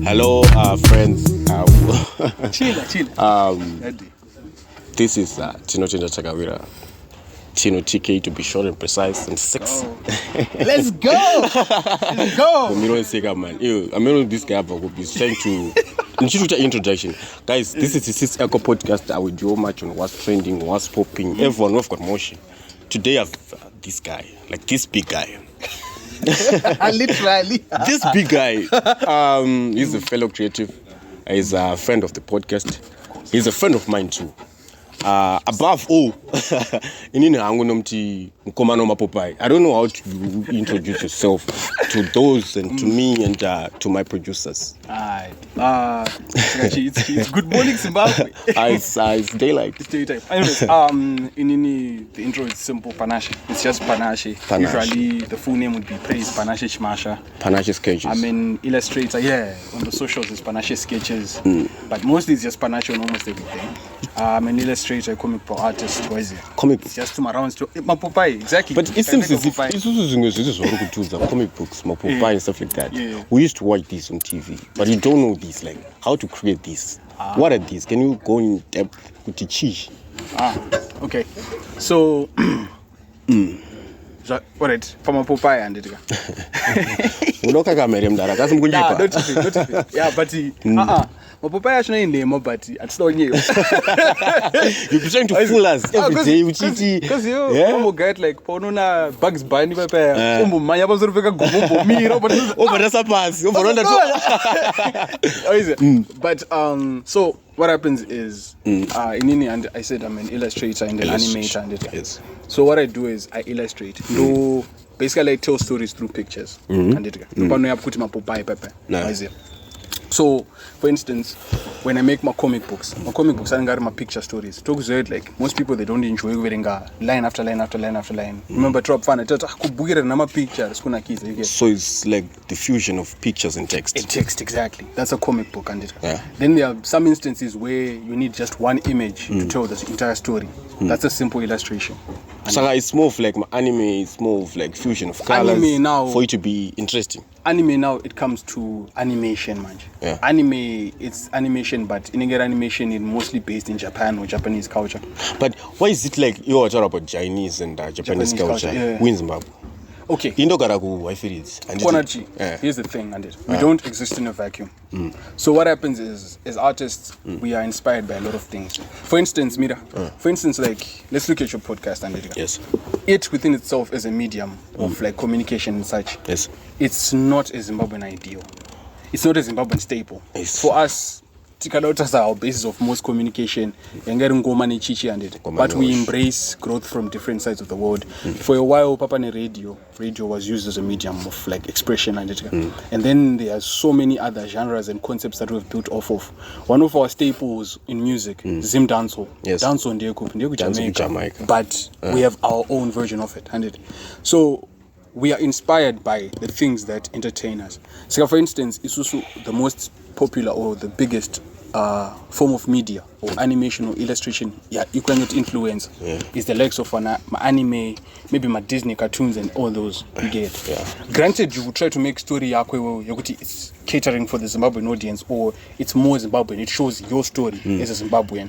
Hello, friends. Chill. This is Tino Chinja Chagawira. Tino TK to be short and precise and sexy. Let's go. I mean, this guy is trying to introduction. Guys, this is this Echo podcast. I will do much on what's trending, what's popping. Everyone, we've got motion. Today, I've this guy, like this big guy. Literally. This big guy, he's a fellow creative. He's a friend of the podcast. He's a friend of mine too. Above all, I don't know how to introduce yourself to those and to me and to my producers. It's good morning, Zimbabwe. It's daylight. It's daytime. Anyways, the intro is simple, Panashe. It's just Panashe. Usually, the full name would be Praise Panashe. PanasheSketches. I'm an illustrator, on the socials it's PanasheSketches. But mostly it's just Panashe on almost everything. I'm an illustrator, a comic book artist. Comic It's just to my rounds to Mapopai, exactly. But it seems as if it's also comic books, Mapopai and stuff like that. Yeah. We used to watch these on TV, but you don't know these, like how to create these. What are these? Can you go in depth with the cheese? Okay. So, alright, from Mapopai and it. Not But Mapopai actually in name, but it's not new. You're trying to fool us every day. Because you get like Ponona Bugs Bunny, but that's a pass. So what happens is, in and I said I'm an illustrator and an animator and it. Yes. So what I do is I illustrate. Basically I tell stories through pictures. And it. So, for instance, when I make my comic books I got my picture stories. Talks like most people they don't enjoy reading line after line after line after line. Remember, drop fun. So it's like the fusion of pictures and text. Text, exactly. That's a comic book, and then there are some instances where you need just one image to tell the entire story. That's a simple illustration. So it's more of like anime. It's more of like fusion of colors. Anime now, for it to be interesting. Anime now it comes to animation, man. Yeah. Anime, it's animation, but in animation is mostly based in Japan or Japanese culture. But why is it like you're talking about Chinese and Japanese culture? In Zimbabwe. Okay. I feel it. Here's the thing, we don't exist in a vacuum. So what happens is, as artists, we are inspired by a lot of things. For instance, like let's look at your podcast, Yes. It within itself is a medium of like communication and such. Yes. It's not a Zimbabwean ideal. It's not a Zimbabwean staple. Yes. For us, Tikalotas are our basis of most communication, but we embrace growth from different sides of the world. For a while, radio was used as a medium of like expression, and then there are so many other genres and concepts that we've built off of. One of our staples in music, Zim Dancehall. Yes. Dancehall in Jamaica. But we have our own version of it, So we are inspired by the things that entertain us. So, for instance, Isusu, the most popular or the biggest form of media or animation or illustration, you cannot influence is the likes of my anime, maybe my Disney cartoons and all those you get. Granted, you would try to make story it's catering for the Zimbabwean audience or it's more Zimbabwean. It shows your story as a Zimbabwean,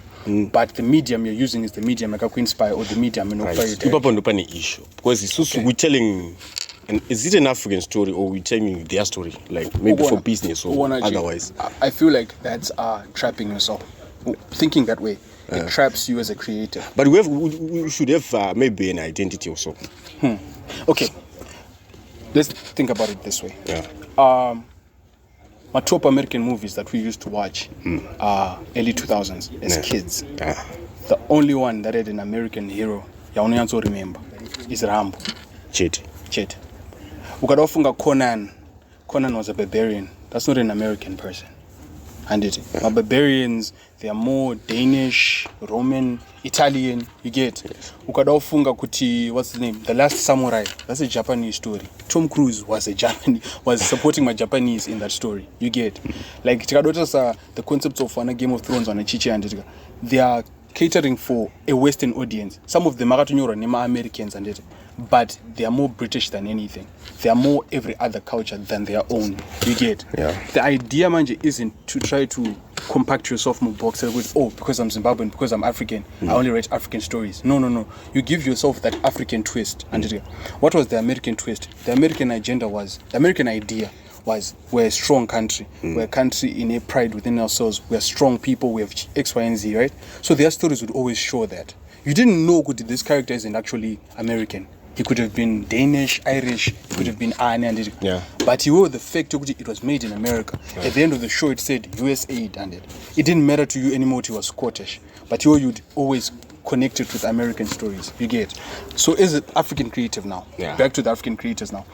but the medium you're using is the medium like inspire or the medium issue because we're telling. And is it an African story or we telling their story, like maybe for business or otherwise? I feel like that's trapping yourself. Thinking that way, it traps you as a creator. But we should have maybe an identity also. Okay, let's think about it this way. My top American movies that we used to watch early 2000s as kids. The only one that had an American hero, I remember, is Rambo. Chet. Ukadafunga Conan was a barbarian. That's not an American person. But barbarians, they are more Danish, Roman, Italian, you get. Ukadafunga kuti, what's the name? The Last Samurai. That's a Japanese story. Tom Cruise was supporting my Japanese in that story. You get. Like the concepts of Game of Thrones on a Chichi and they are catering for a Western audience. Some of them are Americans but they are more British than anything. They are more every other culture than their own. You get? Yeah. The idea, manje, isn't to try to compact yourself in a box with, because I'm Zimbabwean, because I'm African, I only write African stories. No. You give yourself that African twist. And what was the American twist? The American idea was we're a strong country. We're a country in a pride within ourselves. We're strong people. We have X, Y, and Z, right? So their stories would always show that. You didn't know this character isn't actually American. He could have been Danish, Irish, he could have been Ireland. Yeah. But you were the fact it was made in America. Yeah. At the end of the show, it said USA, and it didn't matter to you anymore. It was Scottish, but you'd always connect it with American stories. You get? So is it African creative now? Yeah. Back to the African creators now.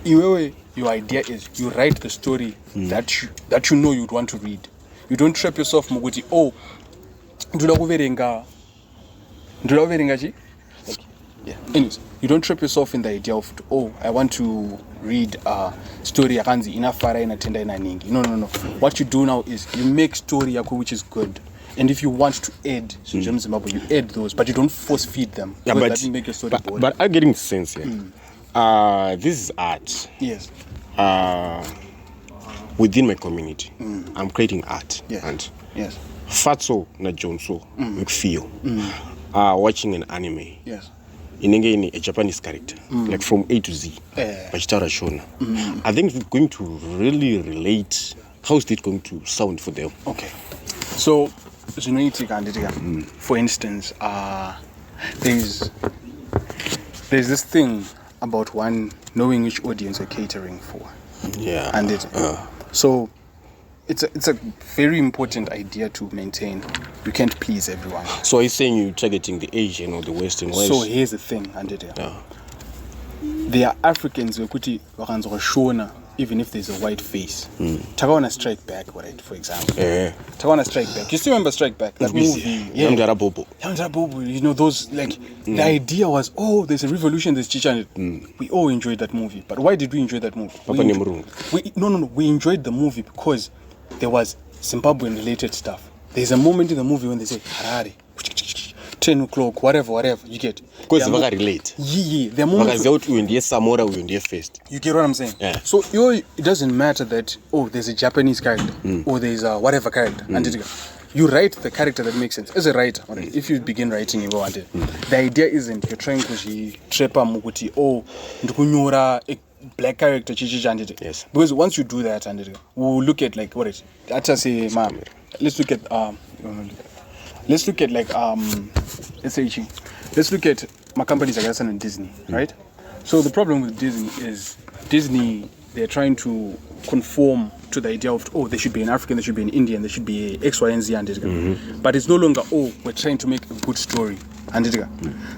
Your idea is you write the story that you know you'd want to read. You don't trap yourself Moguti. Yeah. Anyways, you don't trap yourself in the idea of I want to read a story ina fara ina tenda ina ningi. No. What you do now is you make story yako which is good. And if you want to add Zimbabwe, you add those, but you don't force feed them. Yeah, but that didn't make your story boring. But I'm getting the sense here. This is art. Yes. Within my community, I'm creating art. Yes. And yes. Fatso na Jonso, feel. Watching an anime. Yes. In a Japanese character, like from A to Z, Bachitara Shona. I think it's going to really relate. How is it going to sound for them? Okay. So, for instance, there's this thing about one knowing which audience you're catering for. Yeah. And so it's a very important idea to maintain. You can't please everyone. So he's saying you're targeting the Asian or the Western West. So here's the thing, there are Africans who shona even if there's a white face. Takawana Strike Back, right, for example. Takawana Strike Back. You still remember Strike Back? That movie. Yamdara Bobo. You know, those, like, the idea was, there's a revolution, there's Chicha. We all enjoyed that movie. But why did we enjoy that movie? We enjoyed the movie because there was Zimbabwean-related stuff. There's a moment in the movie when they say, Harare, 10 o'clock, whatever, you get. Because they relate. Yeah. The moment first. You get what I'm saying? Yeah. So it doesn't matter that, there's a Japanese character or there's a whatever character. You write the character that makes sense. As a writer, if you begin writing, you want it. The idea isn't you're trying to trepa muguti, ndukunyora a black character, yes. Because once you do that, we'll look at like what it. Let's look at my companies like and Disney, right? So the problem with Disney is they're trying to conform to the idea of there should be an African, there should be an Indian, there should be X, Y, and Z, but it's no longer we're trying to make a good story.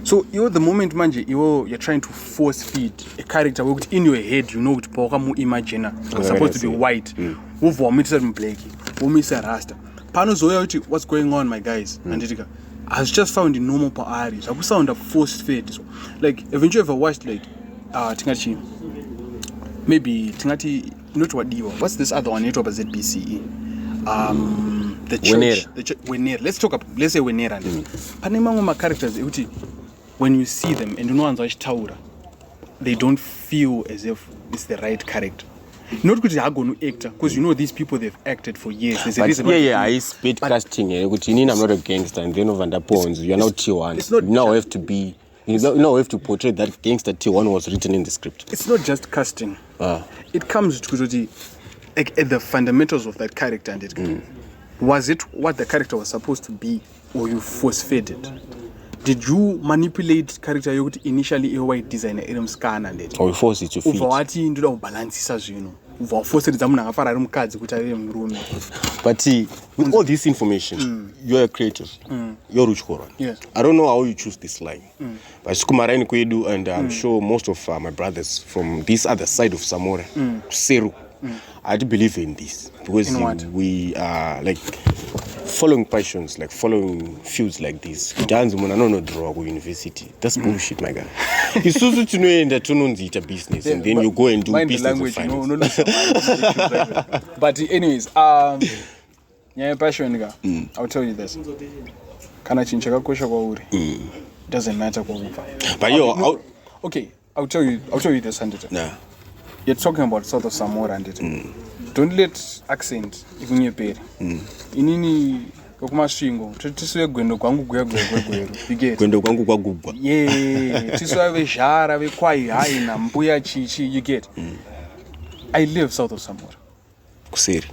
So the moment you're trying to force feed a character in your head, you know it's supposed to be white, black, Rasta. What's going on, my guys? I was just found in normal areas. I was sound a forced fed. Like eventually if I watched like Tingachi, maybe Tingati, not what Diva. What's this other one? It was ZBCE. The church. Let's say Wenera. Panema characters, when you see them and you know Taura, they don't feel as if it's the right character. Not because they're going to act, because you know these people, they've acted for years. There's a reason. I spit casting. I'm not a gangster, and then over the pawns, you're not T1. It's not now have to be. You have to portray that gangster T1 was written in the script. It's not just casting. It comes to the at the fundamentals of that character, and was it what the character was supposed to be, or you force-fed it? Did you manipulate character initially a white designer Adam scan and it? Or force it to fit? But with all this information, you're a creative. You're Rich Koran. Yes. I don't know how you choose this line. But Sukumarain Kwedu, and I'm sure most of my brothers from this other side of Samora, Seru, I do believe in this. Because we are like following passions, like following fields like this. That's university. That's bullshit, my guy. It's also to know that to know it's a business, and then you go and do business of finance. But anyways, passion, I'll tell you this. Doesn't matter. But Okay, I'll tell you this, and Nah. You're talking about South of Samoa, and don't let accent even your pay. Inini okumashingo tisiwe gwendo kwangu gwegwegwegwero. You get? Gwendo kwangu kwagubwa. Yeah, tisiwe vejara vekwai hai na mbuya chichi. You get? I live south of Samoa. Kuseru.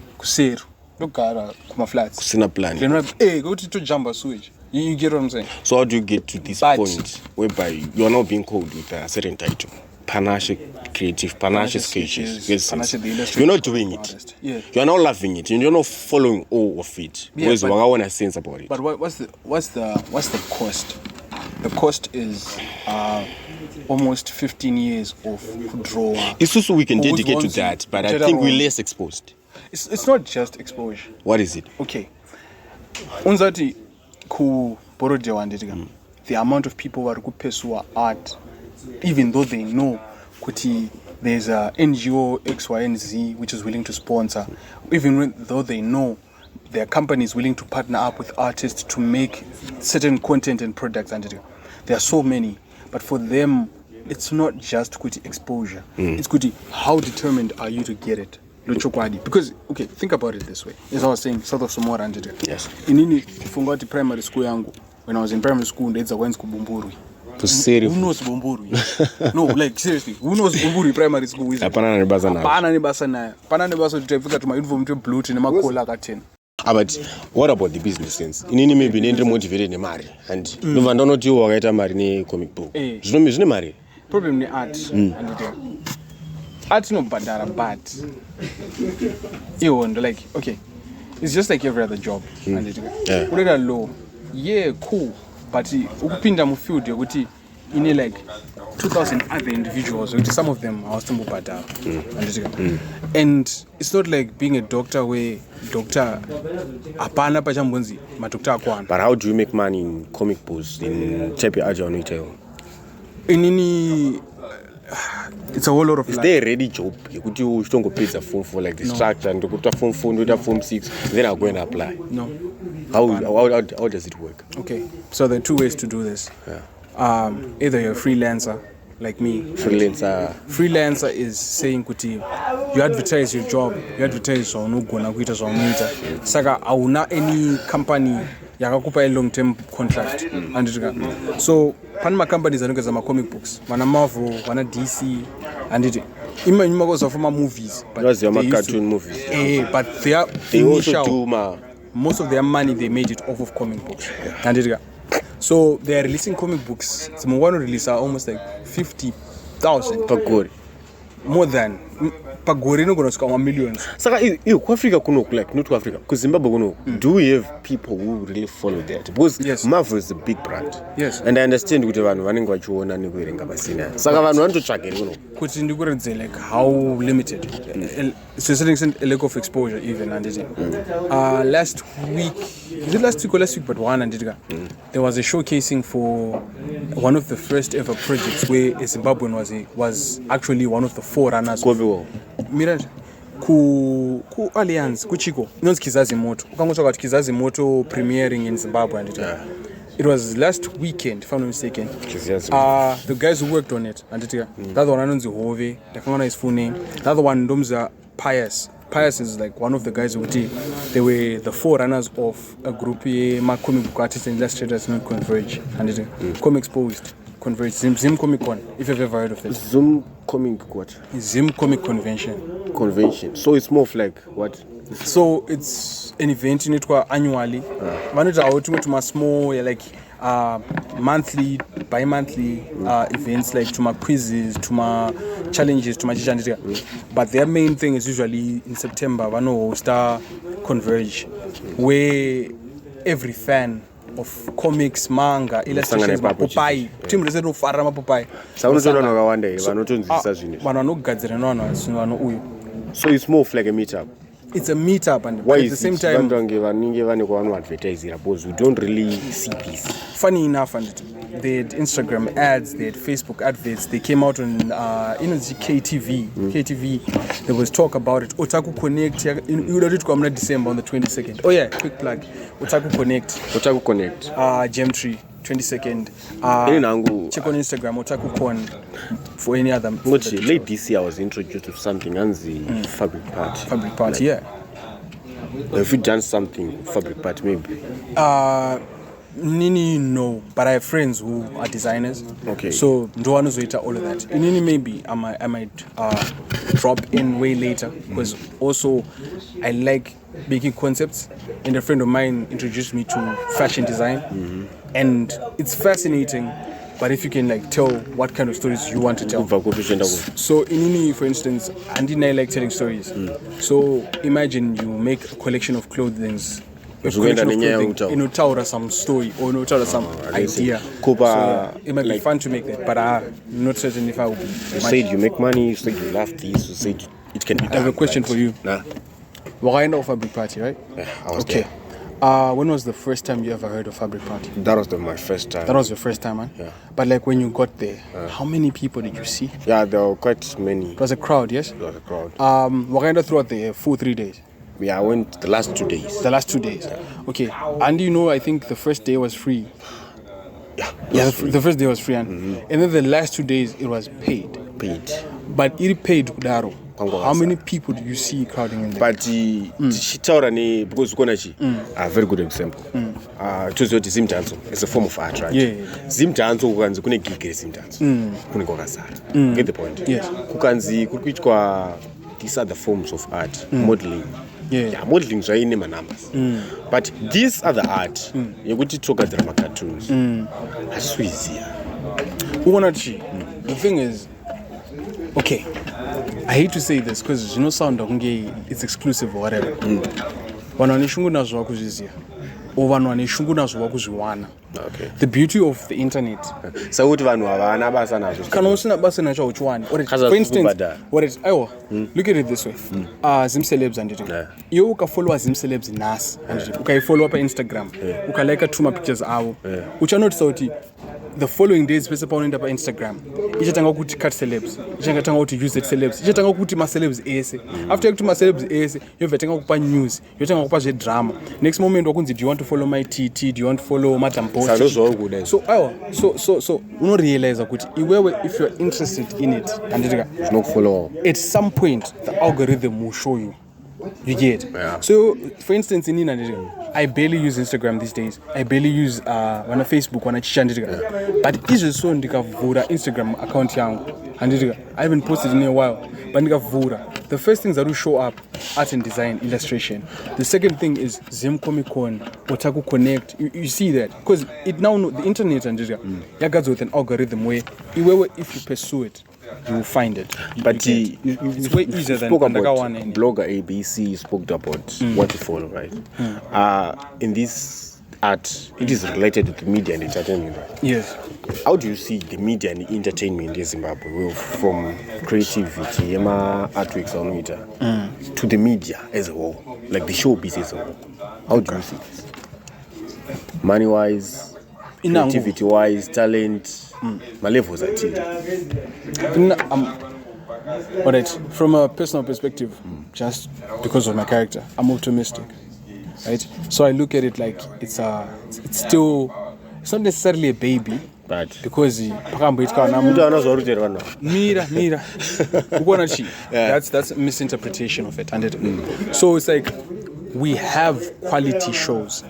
Lokara kuma flats. Kusina plan. Go to jumper switch. You get what I'm saying? So how do you get to this point whereby you are now being called with a certain title? Panashe Creative, PanasheSketches. Yes, you're not doing it. Yeah. You're not loving it. You're not following all of it. Because I want to sense about it. But what's the cost? The cost is almost 15 years of draw. It's also we can dedicate to that, but I think we're less exposed. It's not just exposure. What is it? Okay. Unzati ku borodewa nditika. The amount of people who pursue art, even though they know kuti there's a NGO X, Y, and Z which is willing to sponsor, even though they know there are companies willing to partner up with artists to make certain content and products, and there are so many. But for them, it's not just kuti exposure. It's kuti how determined are you to get it. Because okay, think about it this way. As I was saying, South of Samoa, and yes. Inini fungati primary school yangu. When I was in primary school, ndedza kwenzi kubumburu. Who knows Bumburu? No, like seriously, who knows Bumburu primary school? Hapana nebasa nayo. Hapana nebasa tutafika tuma uniform to blue to nemakhola ka 10. But what about the business sense? Inini maybe nendre motivate nemari and nova ndonoti wakaita mari ne comic book. Zvine mari. Problem ni art and art no bandara but you wonder like okay, it's just like every other job and it low. Yeah, cool. But ukupinda mu field yokuthi ine like 2,000 other individuals, which some of them are still bad. And it's not like being a doctor where doctor apana pachambonzi ma doctor akwana. But how do you make money in comic books in Chepe Aja on retail? It's a whole lot of Is there a ready job? You don't go pay the form for like the structure and to go to form 4, to form 6, then I'll go and apply. No. How does it work? Okay, so there are two ways to do this. Yeah. Either you're a freelancer, like me. Freelancer is saying kuti you advertise your job, you advertise on ugona kuita zvamuita. Saka hauna any company yakakupa a long-term contract. So panama companies anogeza ma comic books, vana Marvel, vana DC, and it. Ima goes for movies, but those are cartoon movies. But they also do most of their money they made it off of comic books. And so they are releasing comic books. Some one release are almost like 50,000 per gore. More than per gore no gonna score millions. Saka Africa kuno like not to Africa. Because Zimbabwe kuno, do we have people who really follow that? Because Marvel is a big brand. Yes. And I understand kuti vanhu vanenge vachiona nekuverenga pasina. Saka vanhu vanototsvageri kuno. Kuti ndikurenze like how limited. To a certain extent a lack of exposure even and last week, is it last week or last week but one and there was a showcasing for one of the first ever projects where a Zimbabwean was actually one of the forerunners. Miraj ku Alliance ku Chico inonzi Kizazi Moto ukangotsvaka kuti Kizazi Moto premiering in Zimbabwe and it was last weekend if I'm not mistaken. The guys who worked on it and the other one anonzi Hove, ndakangana his full name. The other one ndomza Pius is like one of the guys who they were the forerunners of a group ma comic book artists and illustrators named Converge and Comic Exposed Converge Zim Comic Con, if you've ever heard of it. Zoom Comic what? Zim Comic Convention. So it's more of like what? So it's an event in it annually. Manager out to small like monthly, bi-monthly events like to my quizzes, to my challenges, to my but their main thing is usually in September. One host Converge, where every fan of comics, manga, illustrations, Popeye, team reserve no fara Popeye. So it's more of like a meetup. It's a meetup, and why at the same time, because we don't really see this. Funny enough, and they had Instagram ads, they had Facebook adverts. They came out on KTV. KTV. There was talk about it. Otaku Connect. You would have come December on the 22nd. Oh yeah, quick plug. Otaku Connect. Gem 3. 22nd. Nangu, check on Instagram otakukon for any other. Late this year I was introduced to something and the fabric part. Fabric part, yeah. Have you done something fabric part maybe? Nini, no, but I have friends who are designers. Okay. So do all of that. Nini, maybe I might drop in way later because also I like making concepts. And a friend of mine introduced me to fashion design, and it's fascinating. But if you can like tell what kind of stories you want to tell. So in for instance, Andy I like telling stories. So imagine you make a collection of clothing. In some story or some idea. So, yeah, it might be fun to make that, but I'm not certain if I will be. You said you make money, you said you love this, you said it can be done. I have a question for you. Nah. We're of Fabric Party, right? Yeah, I was okay. When was the first time you ever heard of Fabric Party? That was my first time. That was your first time, man? Yeah. But like when you got there, how many people did you see? Yeah, there were quite many. It was a crowd, yes? It was a crowd. We're throughout the full 3 days. Yeah, I went the last 2 days. The last 2 days. Yeah. Okay. And I think the first day was free. Yeah, the first day was free. And then the last 2 days, it was paid. But it paid Udaro. How many people do you see crowding in there? But because a very good example. Zim dance is a form of art, right? Yeah. Zim dance kune gig zim dance. Get the point? Yes. These are the forms of art, modeling. Yeah, modeling is in my numbers. But these are the art. You go to talk at drama cartoons. That's so easier. The thing is, okay, I hate to say this because sound it's exclusive or whatever. Okay. The beauty of the internet. So what for instance, look at it this way. Zim celebs and you can follow Zim celebs in us and you can follow up on Instagram. You can like two pictures which are not salty. The following days, based upon Instagram, you just go to cut celebs. You just go to use it celebs. You just go to my celebs ace. After you to my celebs ace, you have to go news. You just go to drama. Next moment, do you want to follow my TT? Do you want to follow Madam Post? So no realize that if you're interested in it, and it's not follow. At some point, the algorithm will show you. You get? Yeah. So, for instance, in I barely use Instagram these days. I barely use Facebook, but it's just so Instagram account I haven't posted in a while. But the first things that will show up, art and design, illustration. The second thing is Zim Comic Con, Otaku Connect. You see that because it now the internet and goes with an algorithm where if you pursue it, you will find it. But it's way easier than blogger ABC spoke about what you follow, right? In this art, it is related to media and entertainment, right? Yes. How do you see the media and the entertainment in Zimbabwe from creativity, artworks on media, to the media as a whole, like the showbiz as a whole? How do you see this? Money-wise, creativity-wise, talent, my levels are Alright, from a personal perspective, just because of my character, I'm optimistic, right? So I look at it like it's not necessarily a baby, but because that's a misinterpretation of it, so it's like we have quality shows,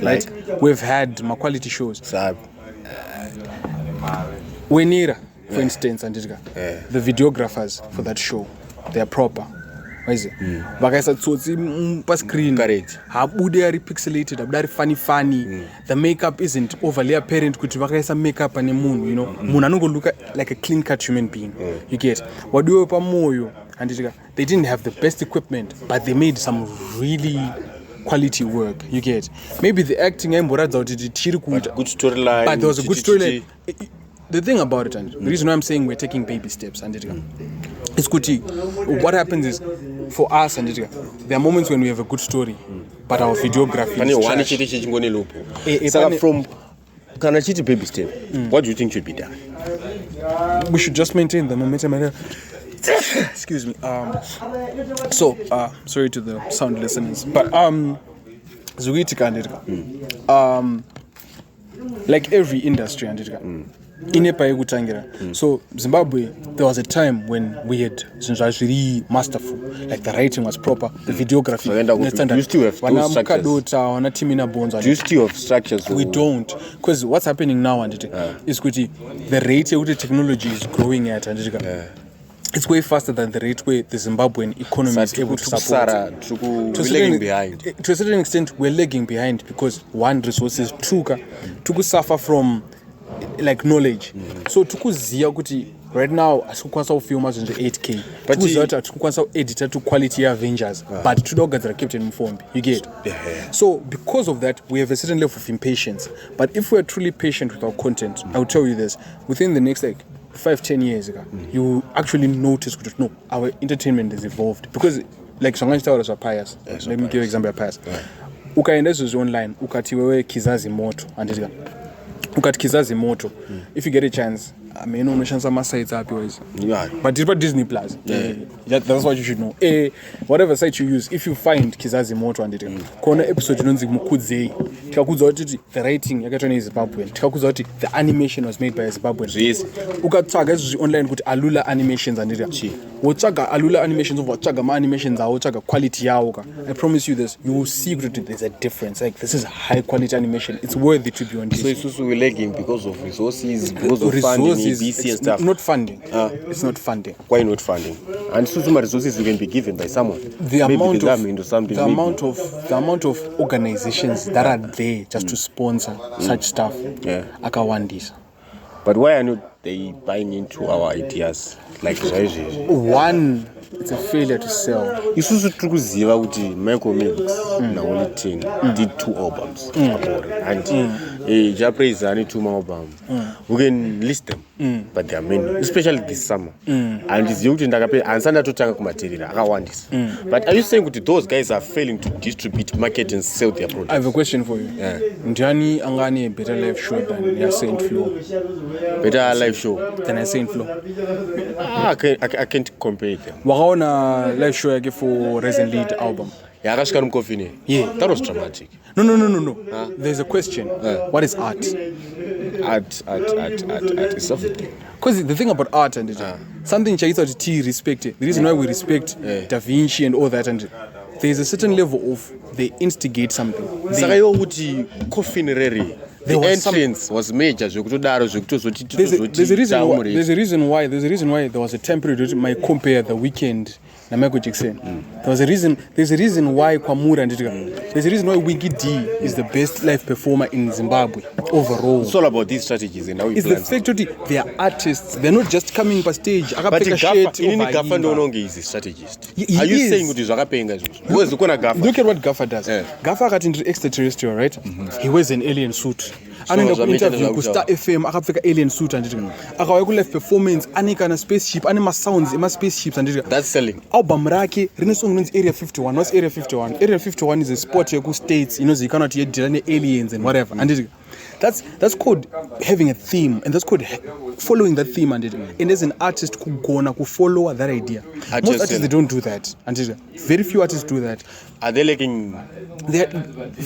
right? We've had my quality shows. Wenira, for instance, the videographers for that show, they are proper. Why is it? Screen. Correct. They are pixelated, they are funny. The makeup isn't overly apparent. Makeup and moon, Moon look like a clean cut human being. You get what do you and they didn't have the best equipment, but they made some really quality work. You get maybe the acting good storyline, but there was a good storyline. The thing about it, and the reason why I'm saying we're taking baby steps, and it's good. What happens is, for us, and there are moments when we have a good story, but our videography is trash. From baby step, what do you think should be done? We should just maintain the momentum. Excuse me. Sorry to the sound listeners, but like every industry andika inepa yekutangira so Zimbabwe there was a time when we had really masterful, like the writing was proper, the videography. Do you still have those structures? Do you still have structures? We don't, because what's happening now is the rate of the technology is growing at it's way faster than the rate where the Zimbabwean economy is able to support. We're lagging behind. To a certain extent, we're lagging behind because one, resources, two, suffer from like knowledge. So tukuzia kuti right now asikukwanisa kufilma zvinhu 8K. Tukuziva kuti atikukwanisa kuedita to quality Avengers, but tudogadzira Captain Mufombi. You get? So because of that, we have a certain level of impatience. But if we are truly patient with our content, I will tell you this: within the next 5-10 years, you will actually notice that no, our entertainment has evolved. Because like Songanji Towers are pious. Let me give you an example of pious. Ukaenda zvizi online, ukati wewe kizazi moto, andika. Ukati kizazi moto. If you get a chance, I mean, unoshanisa masites api wise. But it's about Disney Plus. That's what you should know. Whatever site you use, if you find kizazi moto andika. Kona episode inonzi mukudzei. Tikakuza kuti the writing yakatwa neZimbabwean. Tikakuza kuti the animation was made by a Zimbabwean. Yes. Ukatsvaga izvi online kuti Alula Animations andika. Wotsvaga Alula Animations wotsvaga ma animations awo, wotsvaga quality yawo. I promise you this, you will see that there's a difference. Like this is high quality animation. It's worthy to be on Disney. So it's also lagging because of resources, because of funding, BC and stuff. Not funding. It's not funding. Why not funding? And Susuma resources can be given by someone. The amount of organizations that are there just to sponsor such stuff. Akawandisa. But why are not they buying into our ideas? Like one, it's a failure to sell. Isusu tukuziva kuti Michael Mix na Only Thing did 2 albums about it. And Japanese are 2 more albums. We can list them, but there are many, especially this summer. And it's young ndakape ansanda totanga kumaterera akawandisa. But are you saying that those guys are failing to distribute, market and sell their product? I have a question for you. Ndiani angani a better live show than your Saint Flow? Better live show than a Saint Flow? I can't compare them. Wakaona live show yake for Resident Lead album. Yeah, that was dramatic. No. There's a question. What is art? Art is everything. Because the thing about art and something Chaita T respect. The reason why we respect Da Vinci and all that, and there's a certain level of they instigate something. The entrance was major. There's a reason why there was a temporary my compare The Weeknd and Michael Jackson. There's a reason why Kwamura and there's a reason why Wiggy D is the best live performer in Zimbabwe overall. It's all about these strategies and how it's the fact that they are artists. They're not just coming per stage. But Gaffa no is a strategist. Are you saying what is Gaffa? Look at what Gaffa does. Gaffa got into extraterrestrial, right? He wears an alien suit. Anaenda ku-interview ku-Star FM akapfeka alien suit anditi akauya ku-live performance anika na spaceship ane ma-sounds ema-spaceships anditi. That's selling. Album rake rine song inonzi Area 51. What's Area 51? Area 51 is a sport yeku-states inozivikanwa kuti yedhira ne-aliens and whatever anditi. That's called having a theme, and that's called following that theme. And as an artist, kugona ku follow that idea. Most artists they don't do that. And very few artists do that. Are they lacking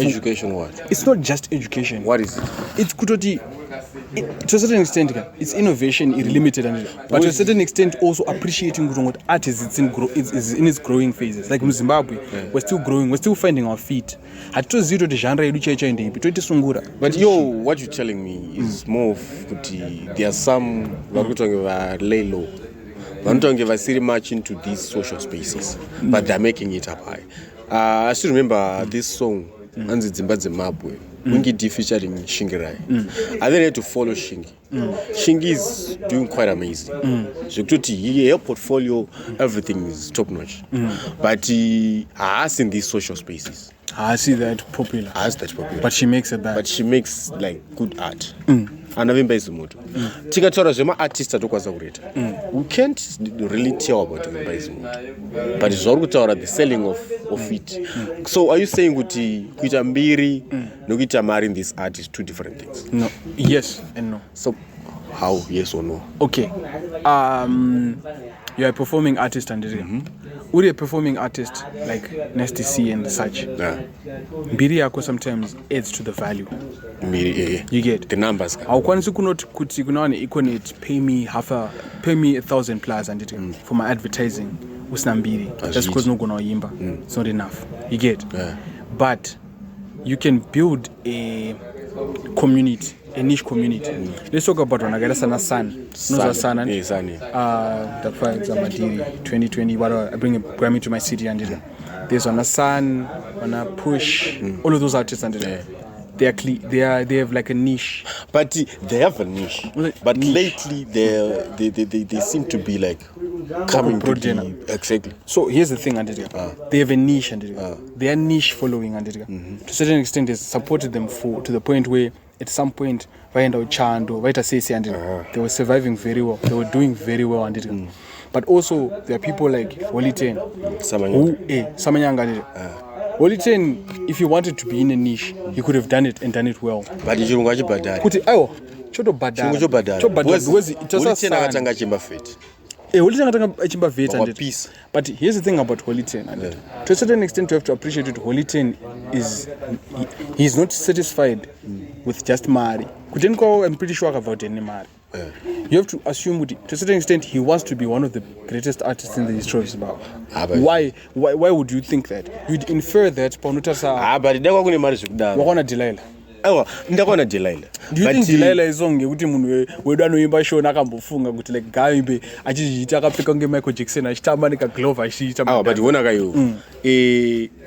education? What? It's not just education. What is it? It's kutoti. To a certain extent, it's innovation, it's limited, but to a certain extent, also appreciating what art is in its growing phases. Like in Zimbabwe, we're still growing, we're still finding our feet. At zero the genre But what you're telling me is more of there are some we're talking about lay low. We're not talking about very much into these social spaces, but they're making it up high. I still remember this song, Anzi Zimbabwe. Wingy D featuring Shingirai. I then had to follow Shingi. Shingi is doing quite amazing. So her portfolio, everything is top notch. But I asked in these social spaces. I see that popular. But she makes it bad. But she makes like good art. And I've been moto. Tikatora zema artist atokwaza kureta. We can't really tell about the but it's all kutaura the selling of it. So are you saying kuti kuita mbiri no kuita mari in this art is two different things? No. Yes and no. So how yes or no? Okay. You are a performing artist and Would a performing artist like Nasty C and such? Mbiri yako sometimes adds to the value. You get the numbers. How can you not equate pay me 1,000 plus and for my advertising? Just because no gonna yimba. It's not enough. You get. But you can build a community, a niche community. Let's talk about one. I got a son. The prize Amadiri 2020. I bring a Grammy to my city and there's on a son, on a push. All of those artists and they have like a niche. But they have a niche. But lately they seem to be like coming to the, exactly. So here's the thing, they have a niche, they are niche following, to a certain extent, they supported them to the point where at some point, they were surviving very well. They were doing very well, but also there are people like Woliten, Samanyanga. Woliten, if he wanted to be in a niche, he could have done it and done it well. But you don't But here's the thing about Woliten. To a certain extent, you have to appreciate it. Woliten he's not satisfied with just Mari. I'm pretty sure about any Mari. You have to assume, to a certain extent, he wants to be one of the greatest artists in the history of Zimbabwe. Why would you think that? You'd infer that Panutasa. But they're going to Delilah. Oh, ndakona Delilah. Do you think Delilah is onge kuti munhu wedanoimba show nakambofunga kuti like gaimbe achiita akapfeka nge Michael Jackson achitamba nika glove achiita but wona kayo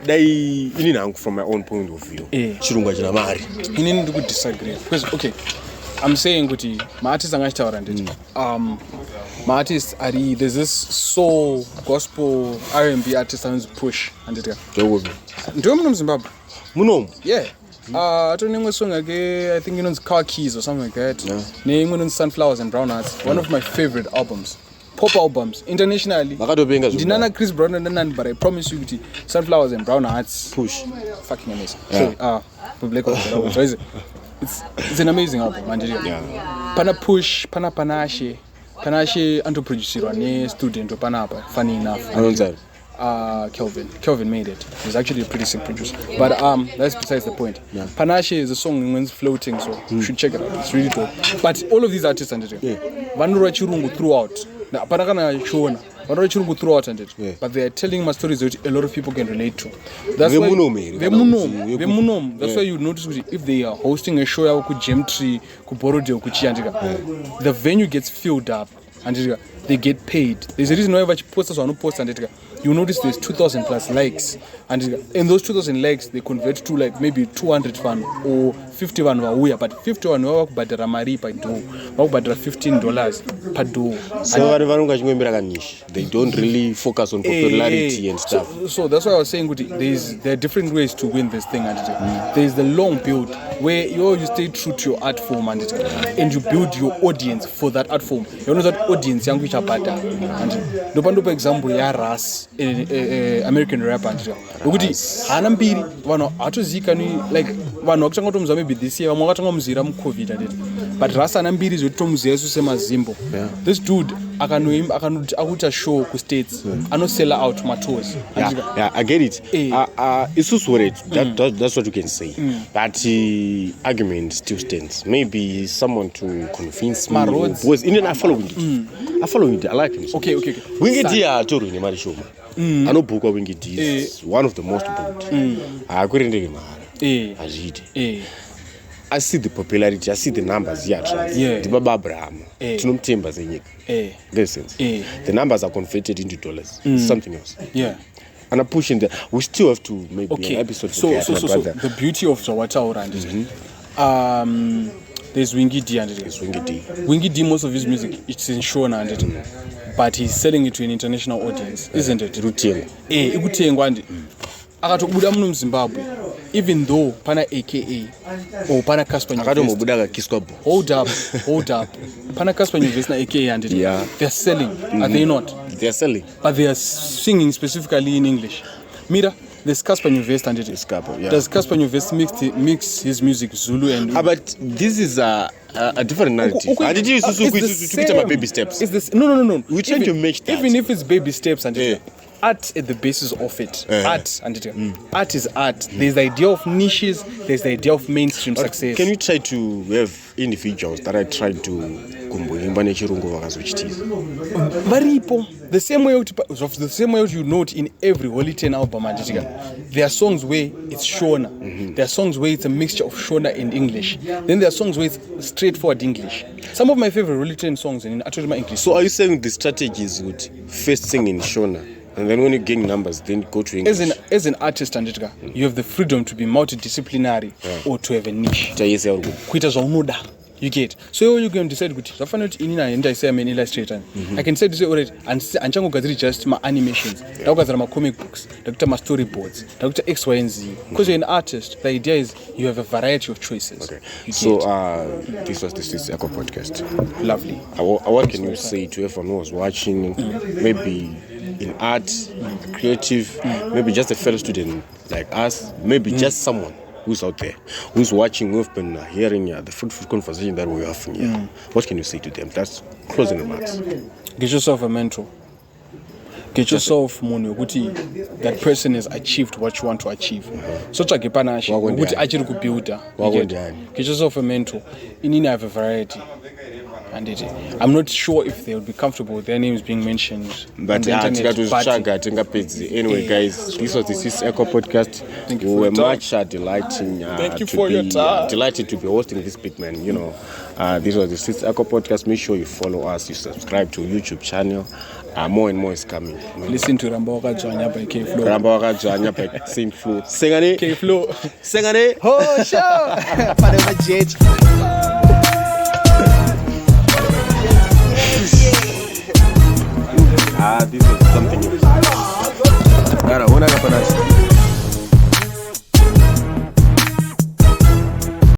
dai ini nangu from my own point of view chirungu china mari inini ndi ku disagree because okay I'm saying kuti ma artists angachitaura nditi my artists there's this soul gospel R&B artists who's push andita ndio muno Zimbabwe muno yeah I don't know song again. I think it's Car Keys or something like that. Name Sunflowers and Brown Hearts. One of my favorite albums. Pop albums internationally. Dinana Chris Brown and Nan, but I promise you, Sunflowers and Brown Hearts. Push. Fucking amazing. It's an amazing album, man. Pana Push, Pana Panashe anto producer ne student of Panapa. Funny enough. Kelvin made it. He's actually a pretty sick producer. But that's besides the point. Panashe is a song when it's floating, so you should check it out. It's really dope. But all of these artists and Vanura Chirungu throughout. But they are telling my stories that a lot of people can relate to. That's why That's why you notice if they are hosting a show ku Gemtree, ku Borodeo, ku Chiandiga, the venue gets filled up and they get paid. There's a reason why posters are no post and you notice there's 2,000 plus likes, and in those 2,000 likes they convert to like maybe 200 fan or 50 fan wauya, but 50 fan wakubhadhara mari pa do wakubhadhara $15 per do. So they don't really focus on popularity and stuff. So that's why I was saying there are different ways to win this thing, and there's the long build where you stay true to your art form and you build your audience for that art form. You know that audience yangu ichapata and ndopa example ya Ras American rapper ukuthi hana mbiri vanhu atozikani like vanhu vakutanga kutomuziva maybe this year vamwe vakatanga kumuzira mucovid anditi but Ras hana mbiri zvekutomuziva isu semazimbo. This dude akuita show ku states anosella out matours. I get it. Isusu worried. That's what you can say. But argument still stands. Maybe someone to convince me. Was I following it. I follow it. I like him. Okay. Wingy D told me Mari show. I know book Wingy D is one of the most booked. I couldn't take him. I read. I see the popularity, I see the numbers here. The Baba Abraham, Tunumtimba Zenyik. The numbers are converted into dollars. Something else. Yeah. And I'm pushing that. We still have to maybe an episode. So the beauty of Zawata there's Wingy D and it is Wingy D, most of his music it's in Shona and it. But he's selling it to an international audience, isn't it? Akatokubuda muno Zimbabwe, even though pana AKA or pana Casper hold up pana Casper University na AKA and they're selling, are they not? They're selling, but they are singing specifically in English. Mira, there's Casper University and it is does Casper University mix his music Zulu and but this is a different narrative. Did you to my baby steps? Is this no? We try to make that. Even if it's baby steps and art at the basis of it. Art, and art is art. There's the idea of niches. There's the idea of mainstream success. Can you try to have individuals that I try to kumbuimba nechirungu vakazochitiza? Varipo. The same way you note in every Holy 10 album, there are songs where it's Shona. There are songs where it's a mixture of Shona and English. Then there are songs where it's straightforward English. Some of my favorite Holy 10 songs in Aturima English. So are you saying the strategies would first sing in Shona, and then when you gain numbers, then go to English? As an artist, Anjitika, you have the freedom to be multidisciplinary or to have a niche. Kuita zaunoda. You get. So you can decide which. So finally, I say I'm an illustrator. I can say to say already, and Chango Gazri just my animations. Doctors my comic books. Doctor my storyboards. Doctor X, Y, and Z. Because you're an artist, the idea is you have a variety of choices. Okay. So this was the Swiss Echo podcast. Lovely. What can you say to everyone who was watching? Maybe in art, creative, maybe just a fellow student like us, maybe just someone who's out there, who's watching, who've been hearing the fruitful conversation that we're having here. What can you say to them? That's closing remarks. Get yourself a mentor. Get yourself money. That person has achieved what you want to achieve. So get yourself a mentor. You need to have a variety. And I'm not sure if they would be comfortable with their names being mentioned. But anyway, guys, this was the Swiss Echo podcast. We were much delighted. Thank you for your time. Delighted to be hosting this big man. This was the Swiss Echo podcast. Make sure you follow us. You subscribe to our YouTube channel. More and more is coming. Listen to Ramboka Joanya by K-Flow. Ramboka Joanya by Saint Flow. Singane. K-Flow. Singane. Oh, sure.